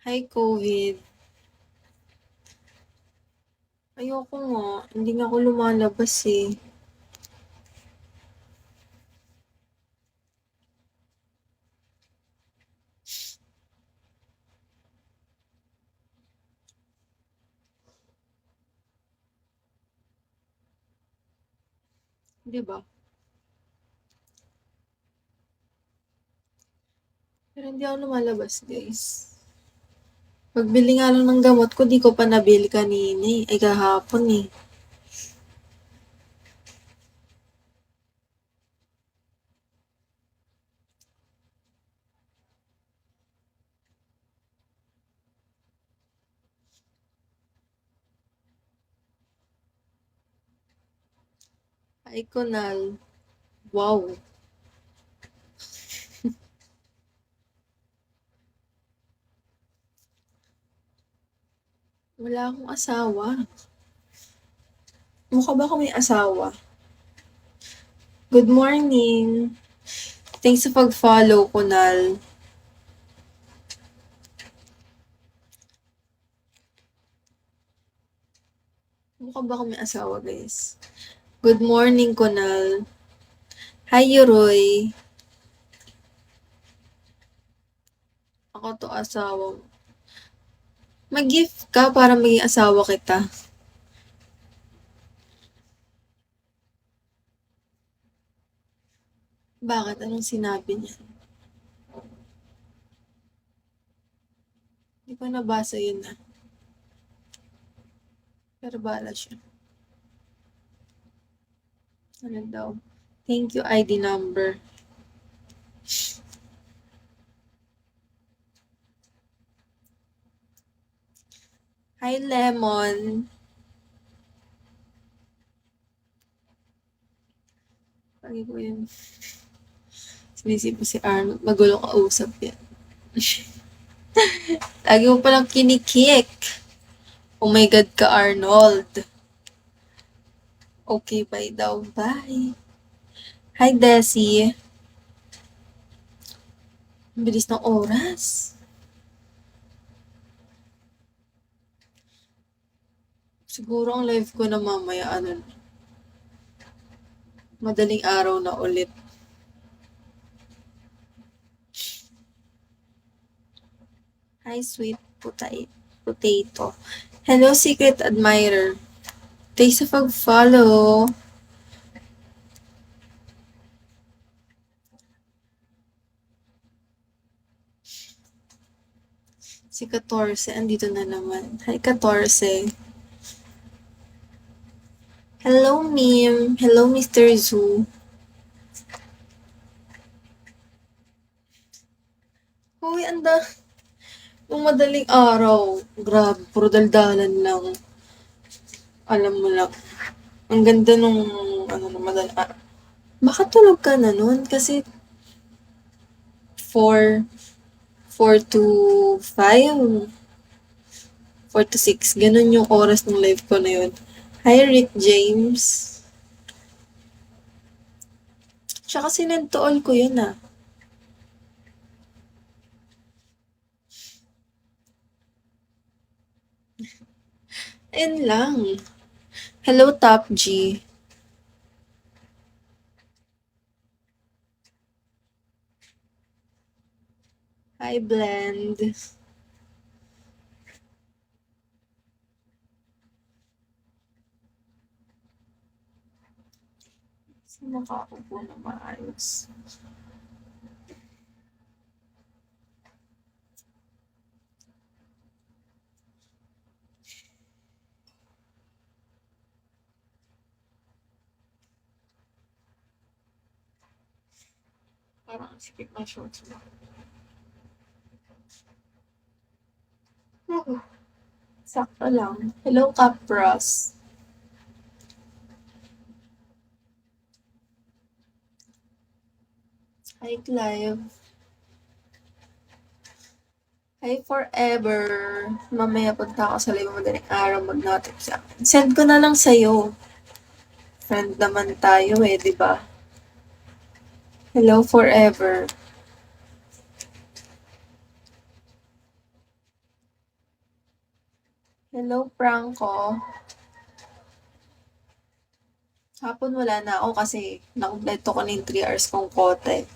Hi, COVID. Ayoko nga. Hindi nga ako lumalabas eh. Di ba? Pero hindi ako lumalabas, guys. Pagbili nga lang ng gamot ko, di ko pa nabili kanina eh. Ay, kahapon eh. Ay, Kunal. Wow. Wala akong asawa. Mukha ba ako may asawa? Good morning. Thanks sa pag-follow, Kunal. Mukha ba ako may asawa, guys? Good morning, Kunal. Hi, Yuroy. Ako to asawa mo. Mag-gift ka para maging asawa kita. Bakit? Anong sinabi niya? Hindi ko nabasa yun ah. Pero bala siya. Ano daw? Thank you, ID number. Hi, Lemon. Lagi ko yun. Sinisip si Arnold. Magulong kausap yan. Lagi mo palang kinikik. Oh my God ka, Arnold. Okay, bye daw. Bye. Hi, Desi. Ang bilis ng oras. Siguro ang live ko na mamaya, madaling araw na ulit. Hi, sweet potato. Hello, secret admirer. Thanks sa pag-follow. Si 14, andito na naman. Hi, 14. Hello, Mim. Hello, Mr. Zoo. Uy, nung madaling araw, grabe, puro daldalan lang. Alam mo lang, ang ganda nung, nung madaling araw. Baka tulog ka na nun kasi 4, 4 to 5, 4 to 6, ganun yung oras ng live ko na yun. Hi, Rick James. Tsaka sinentool ko yun ah. Ayun lang. Hello, Top G. Hi, Blend. Saan nakaupo na maayos? Parang sikip na shorts mo. Sakto lang. Hello, Capros. Hi, Clive. Hi, Forever. Mamaya punta ako sa live madaling araw mag-notif sa akin. Send ko na lang sa'yo. Friend naman tayo eh, di ba? Hello, Forever. Hello, Franco. Hapon wala na ako kasi nakumpleto ko na yung 3 hours kong kote.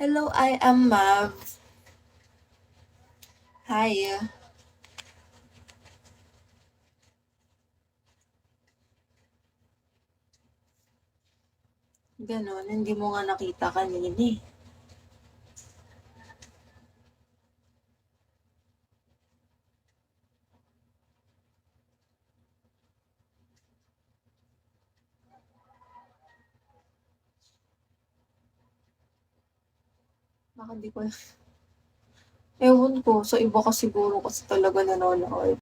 Hello, I am Mav. Hi. Ganon, hindi mo nga nakita kanina eh. Baka di ko ewan ko, sa iba ka siguro kasi talaga nanonood.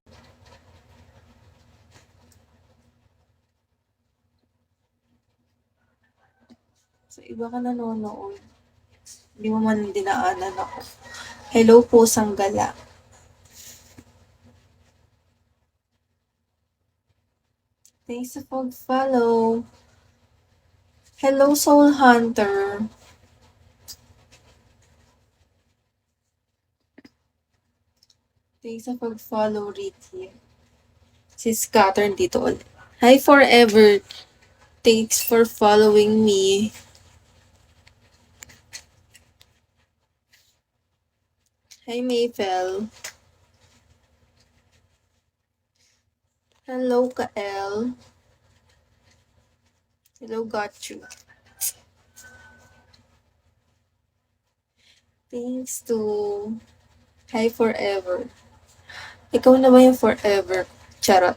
Sa iba ka nanonood. Hindi mo man dinaanan ako. Hello po, Sanggala. Thanks sa pag-follow. Hello, Soul Hunter. Thanks sa pag-follow, Ricky. Si Scatter dito ulit. Hi, Forever. Thanks for following me. Hi, Mayfel. Hello, Kael. Hello, got you. Thanks to Hi Forever. Ikaw na ba yung forever? Charot.